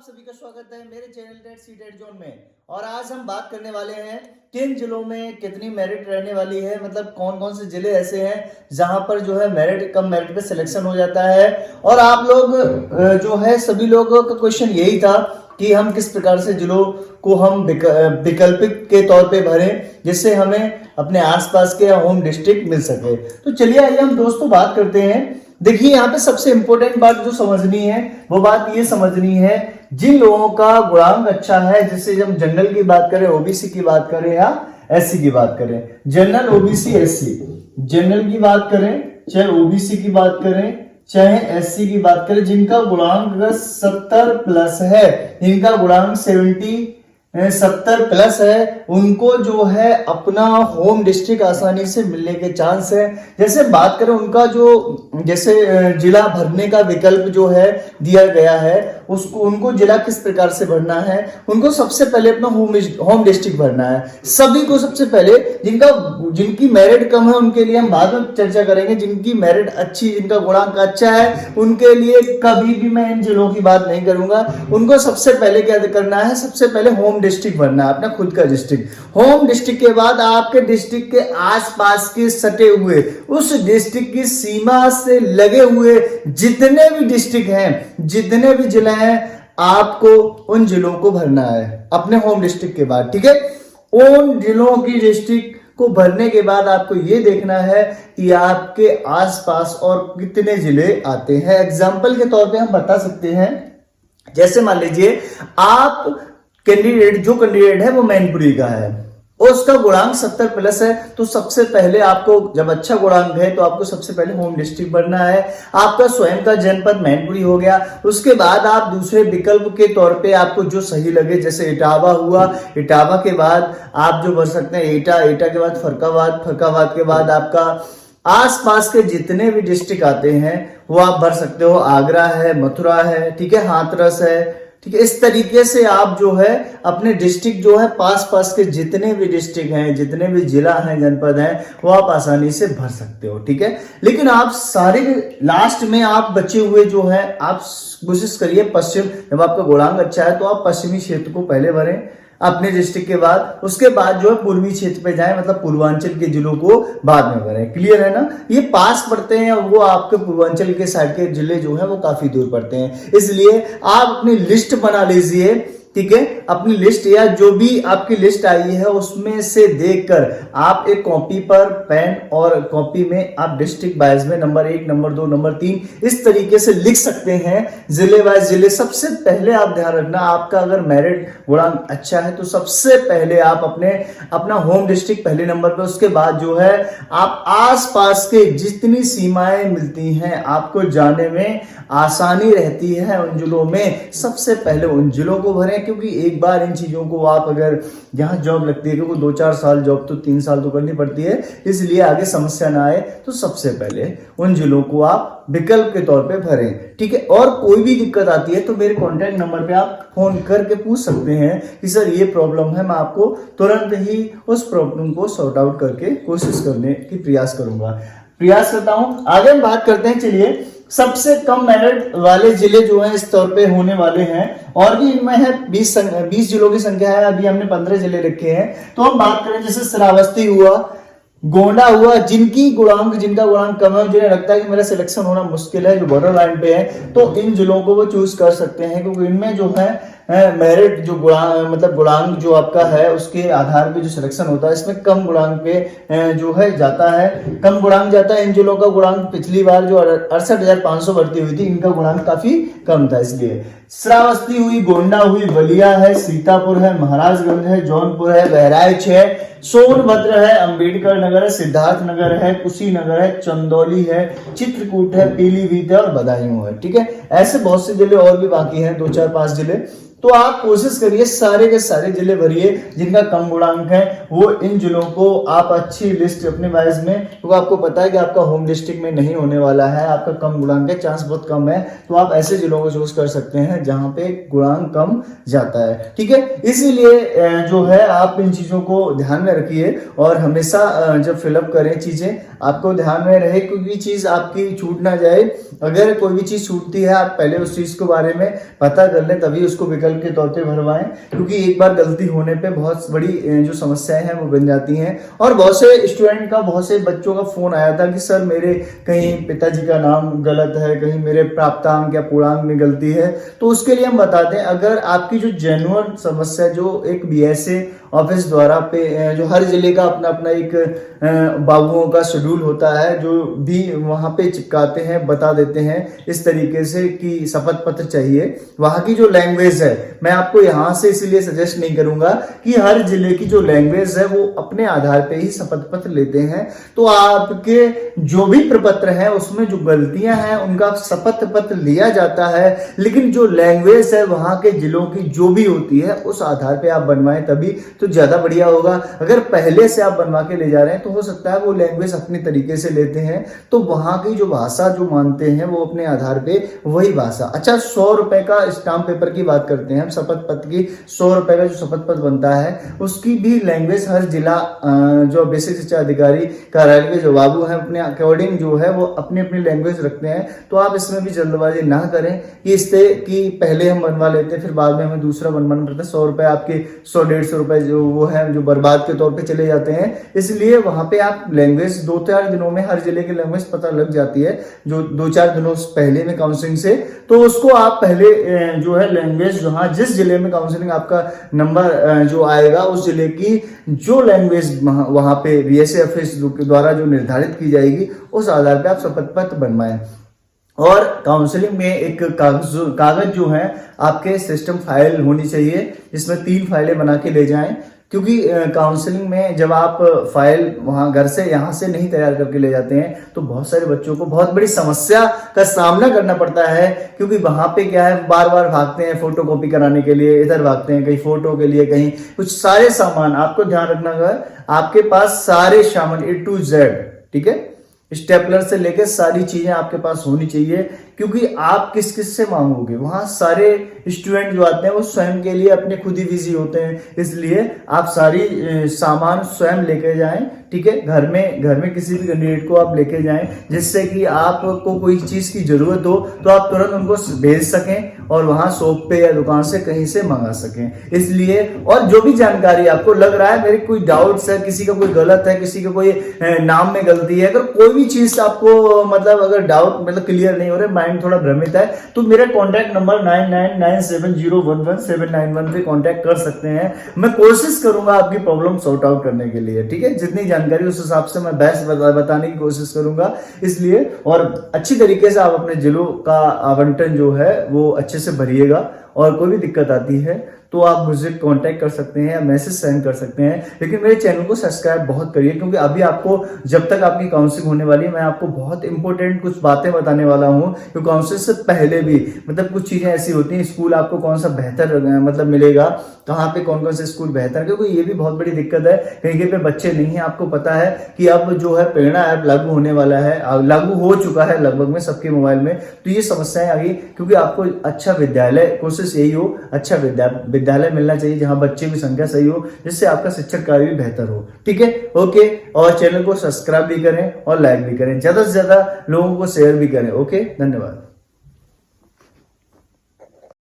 सभी का स्वागत है मेरे channel TET C TET zone में। और आज हम बात करने वाले हैं किन जिलों में कितनी मेरिट रहने वाली है, मतलब कौन कौन से जिले ऐसे हैं जहां पर जो है मेरिट कम मेरिट पे सिलेक्शन हो जाता है। और आप लोग जो है सभी लोगों का क्वेश्चन यही था कि हम किस प्रकार से जिलों को हम वैकल्पिक के तौर पे भरें जिससे हमें अपने आसपास के होम डिस्ट्रिक्ट मिल सके। तो चलिए आइए हम दोस्तों बात करते हैं। देखिए यहाँ पे सबसे इंपॉर्टेंट बात जो समझनी है वो बात ये समझनी है, जिन लोगों का गुणांक अच्छा है, जैसे जब जनरल की बात करें, ओबीसी की बात करें या एससी की बात करें, जनरल ओबीसी एससी, जनरल की बात करें चाहे ओबीसी की बात करें चाहे एससी की बात करें, जिनका गुणांक अगर 70 प्लस है, जिनका गुणांक 70 प्लस है, उनको जो है अपना होम डिस्ट्रिक्ट आसानी से मिलने के चांस है। जैसे बात करें उनका जो जैसे जिला भरने का विकल्प जो है दिया गया है, उसको उनको जिला किस प्रकार से भरना है, उनको सबसे पहले अपना होम डिस्ट्रिक्ट भरना है। सभी को सबसे पहले जिनकी मेरिट कम है उनके लिए हम बाद में चर्चा करेंगे, जिनकी मेरिट अच्छी, जिनका गुणांक अच्छा है उनके लिए कभी भी मैं इन जिलों की बात नहीं करूंगा। उनको सबसे पहले क्या करना है, सबसे पहले होम डिस्ट्रिक्ट भरना है, अपना खुद का डिस्ट्रिक्ट। होम डिस्ट्रिक्ट के बाद आपके डिस्ट्रिक्ट के आसपास के सटे हुए उस डिस्ट्रिक्ट की सीमा से लगे हुए जितने भी डिस्ट्रिक्ट हैं, जितने भी जिले हैं, आपको उन जिलों को भरना है अपने होम डिस्ट्रिक्ट के बाद। ठीक है, उन जिलों की डिस्ट्रिक्ट को भरने के बाद आपको यह देखना है कि आपके आसपास और कितने जिले आते हैं। एग्जाम्पल के तौर पे हम बता सकते हैं, जैसे मान लीजिए आप जो कैंडिडेट है वो मैनपुरी का है और उसका गुणांक 70 प्लस है, तो सबसे पहले आपको, जब अच्छा गुणांक है तो आपको सबसे पहले होम डिस्ट्रिक्ट भरना है। आपका स्वयं का जनपद मैनपुरी हो गया। उसके बाद आप दूसरे विकल्प के तौर पे आपको जो सही लगे, जैसे इटावा हुआ, इटावा के बाद आप जो भर सकते हैं एटा के बाद फरकाबाद के बाद आपका आसपास के जितने भी डिस्ट्रिक्ट आते हैं वो आप भर सकते हो। आगरा है, मथुरा है, ठीक है, हाथरस है, ठीक है। इस तरीके से आप जो है अपने डिस्ट्रिक्ट जो है पास के जितने भी डिस्ट्रिक्ट हैं, जितने भी जिला हैं, जनपद हैं, वो आप आसानी से भर सकते हो। ठीक है, लेकिन आप सारे लास्ट में आप बचे हुए जो है आप कोशिश करिए पश्चिम, जब आपका गुणांक अच्छा है तो आप पश्चिमी क्षेत्र को पहले भरें अपने डिस्ट्रिक्ट के बाद, उसके बाद जो है पूर्वी क्षेत्र पे जाएं, मतलब पूर्वांचल के जिलों को बाद में भरें। क्लियर है ना, ये पास पड़ते हैं और वो आपके पूर्वांचल के साइड के जिले जो है वो काफी दूर पड़ते हैं, इसलिए आप अपनी लिस्ट बना लीजिए। ठीक है, अपनी लिस्ट या जो भी आपकी लिस्ट आई है उसमें से देखकर आप एक कॉपी पर पेन और कॉपी में आप डिस्ट्रिक्ट वाइज में नंबर 1, नंबर 2, नंबर 3 इस तरीके से लिख सकते हैं, जिले वाइज जिले। सबसे पहले आप ध्यान रखना, आपका अगर मेरिट गुणांक अच्छा है तो सबसे पहले आप अपना होम डिस्ट्रिक्ट पहले नंबर पर, उसके बाद जो है आप आसपास के जितनी सीमाएं मिलती हैं आपको जाने में आसानी रहती है उन जिलों में, सबसे पहले उन जिलों को भरें। क्योंकि एक बार इन चीजों को आप अगर जहां जॉब लगती है, क्योंकि 2-4 साल जॉब तो 3 साल तो करनी पड़ती है, इसलिए आगे समस्या ना आए, तो सबसे पहले उन जिलों को आप विकल्प के तौर पे भरें। ठीक है, और कोई भी दिक्कत आती है तो मेरे कॉन्टैक्ट नंबर पे आप फोन करके पूछ सकते हैं कि सर ये प्रॉब्लम है, मैं आपको तुरंत ही उस प्रॉब्लम को सॉर्ट आउट करके कोशिश करने की प्रयास करता हूं। आगे हम बात करते हैं, चलिए सबसे कम मेरिट वाले जिले जो हैं इस तौर पे होने वाले हैं, और भी इनमें है 20 जिलों की संख्या है, अभी हमने 15 जिले रखे हैं। तो हम बात करें जैसे श्रावस्ती हुआ, गोंडा हुआ, जिनका गुणांक कम है, जिन्हें लगता है कि मेरा सिलेक्शन होना मुश्किल है, जो बॉर्डर लाइन पे है, तो इन जिलों को वो चूज कर सकते हैं, क्योंकि इनमें जो है मेरिट जो गुणांक जो आपका है उसके आधार पे जो सिलेक्शन होता है, इसमें कम गुणांक पे जो है जाता है, कम गुणांक जाता है। इन जिलों का गुणांक पिछली बार जो 68,500 भर्ती हुई थी, इनका गुणांक काफी कम था, इसलिए श्रावस्ती हुई, गोंडा हुई, बलिया है, सीतापुर है, महाराजगंज है, जौनपुर है, बहराइच है, सोनभद्र है, अंबेडकर नगर है, सिद्धार्थ नगर है, कुशीनगर है, चंदौली है, चित्रकूट है, पीलीभीत है और बदायूं है। ठीक है, ऐसे बहुत से जिले और भी बाकी हैं, 2-4-5 जिले। तो आप कोशिश करिए सारे के सारे जिले भरिए जिनका कम गुणांक है, वो इन जिलों को आप अच्छी लिस्ट अपने वाइज में, क्योंकि आपको पता है कि आपका होम डिस्ट्रिक्ट में नहीं होने वाला है, आपका कम गुणांक है, चांस बहुत कम है, तो आप ऐसे जिलों को चूज कर सकते हैं जहां पे गुणांक कम जाता है। ठीक है, इसीलिए जो है आप इन चीजों को ध्यान में रखिए और हमेशा जब फिलअप करें चीजें आपको ध्यान में रहे, क्योंकि चीज आपकी छूट ना जाए। अगर कोई भी चीज छूटती है आप पहले उस चीज के बारे में पता कर लें, तभी उसको विकल्प के तौर पे भरवाएं, क्योंकि एक बार गलती होने पे बहुत बड़ी जो समस्याएं हैं वो बन जाती हैं। और बहुत से स्टूडेंट का, बहुत से बच्चों का फोन आया था कि सर मेरे कहीं पिताजी का नाम गलत है, कहीं मेरे प्राप्तांक या पूर्णांक में गलती है। तो उसके लिए हम बताते हैं, अगर आपकी जो जेन्युइन समस्या जो एक BSA ऑफिस द्वारा पे जो हर जिले का अपना अपना एक बाबुओं का शेड्यूल होता है, जो भी वहां पे चिपकाते हैं, बता देते हैं इस तरीके से कि शपथ पत्र चाहिए, वहां की जो लैंग्वेज है, मैं आपको यहां से इसलिए सजेस्ट नहीं करूंगा कि हर जिले की जो लैंग्वेज है वो अपने आधार पे ही शपथ पत्र लेते हैं। तो आपके जो भी प्रपत्र है उसमें जो गलतियां हैं उनका शपथ पत्र लिया जाता है, लेकिन जो लैंग्वेज है वहां के जिलों की जो भी होती है उस आधार पे आप बनवाएं, तभी तो ज्यादा बढ़िया होगा। अगर पहले से आप बनवा के ले जा रहे हैं तो हो सकता है वो लैंग्वेज अपने तरीके से लेते हैं, तो वहां की जो भाषा जो मानते हैं वो अपने आधार पे वही भाषा। अच्छा, 100 रुपए का स्टाम्प पेपर की बात करते हैं हम, शपथ पत्र की 100 रुपए का जो शपथ पत्र बनता है उसकी भी लैंग्वेज हर जिला जो बेसिक शिक्षा अधिकारी कार्यालय के जो बाबू हैं अपने अकॉर्डिंग जो है वो अपनी अपनी लैंग्वेज रखते हैं। तो आप इसमें भी जल्दबाजी ना करें कि इससे कि पहले हम बनवा लेते हैं फिर बाद में हमें दूसरा बनवाना पड़ता है। 100 रुपए आपके 100-150 रुपए जो वो है जो बर्बाद के तौर पे चले जाते हैं। इसलिए वहां पे आप लैंग्वेज 2-4 दिनों में हर जिले की लैंग्वेज पता लग जाती है, जो 2-4 दिनों पहले में काउंसलिंग से, तो उसको आप पहले जो है लैंग्वेज जहां जिस जिले में काउंसलिंग आपका नंबर जो आएगा उस जिले की जो लैंग्वेज वहां पे BSA ऑफिस द्वारा जो निर्धारित की जाएगी उस आधार पे आप शपथ पत्र बनवाएं। और काउंसलिंग में एक कागज जो है आपके सिस्टम फाइल होनी चाहिए, जिसमें 3 फाइलें बना के ले जाएं, क्योंकि काउंसलिंग में जब आप फाइल वहां घर से यहाँ से नहीं तैयार करके ले जाते हैं तो बहुत सारे बच्चों को बहुत बड़ी समस्या का सामना करना पड़ता है, क्योंकि वहां पे क्या है बार बार भागते हैं फोटो कॉपी कराने के लिए, इधर भागते हैं कहीं फोटो के लिए, कहीं कुछ सारे सामान। आपको ध्यान रखना है आपके पास सारे सामान A to Z, ठीक है, स्टेपलर से लेकर सारी चीजें आपके पास होनी चाहिए, क्योंकि आप किस किस से मांगोगे। वहां सारे स्टूडेंट जो आते हैं वो स्वयं के लिए अपने खुद ही बिजी होते हैं, इसलिए आप सारी सामान स्वयं लेके जाएं, ठीक है। घर में किसी भी कैंडिडेट को आप लेके जाएं, जिससे कि आपको कोई चीज की जरूरत हो तो आप तुरंत उनको भेज सकें और वहां शॉप पे या दुकान से कहीं से मंगा सकें। इसलिए और जो भी जानकारी आपको लग रहा है मेरे कोई डाउट्स है, किसी का कोई गलत है, किसी का कोई नाम में गलती है, अगर कोई भी चीज आपको मतलब अगर डाउट मतलब क्लियर नहीं हो रहा, माइंड थोड़ा भ्रमित है, तो मेरा कॉन्टैक्ट नंबर 9997011791 पे कॉन्टैक्ट कर सकते हैं। मैं कोशिश करूंगा आपकी प्रॉब्लम सॉर्ट आउट करने के लिए, ठीक है। जितनी जानकारी उस हिसाब से मैं बेस्ट बताने की कोशिश करूंगा। इसलिए और अच्छी तरीके से आप अपने जिलों का आवंटन जो है वो अच्छे से भरिएगा, और कोई भी दिक्कत आती है तो आप मुझे कांटेक्ट कर सकते हैं या मैसेज सेंड कर सकते हैं। लेकिन मेरे चैनल को सब्सक्राइब बहुत करिए, क्योंकि अभी आपको जब तक आपकी काउंसलिंग होने वाली है मैं आपको बहुत इंपॉर्टेंट कुछ बातें बताने वाला हूं। क्योंकि काउंसलिंग से पहले भी मतलब कुछ चीजें ऐसी होती हैं, स्कूल आपको कौन सा बेहतर मतलब मिलेगा, कहाँ पे कौन कौन से स्कूल बेहतर, क्योंकि ये भी बहुत बड़ी दिक्कत है, कहीं कहीं पे बच्चे नहीं है। आपको पता है कि अब जो है प्रेरणा ऐप लागू होने वाला है, लागू हो चुका है लगभग में सबके मोबाइल में, तो ये समस्याएं आ गई। क्योंकि आपको अच्छा विद्यालय, कोशिश यही हो अच्छा विद्यालय मिलना चाहिए जहां बच्चे की संख्या सही हो, जिससे आपका शिक्षण कार्य भी बेहतर हो, ठीक है। ओके, और चैनल को सब्सक्राइब भी करें और लाइक भी करें, ज्यादा से ज्यादा लोगों को शेयर भी करें। ओके, धन्यवाद।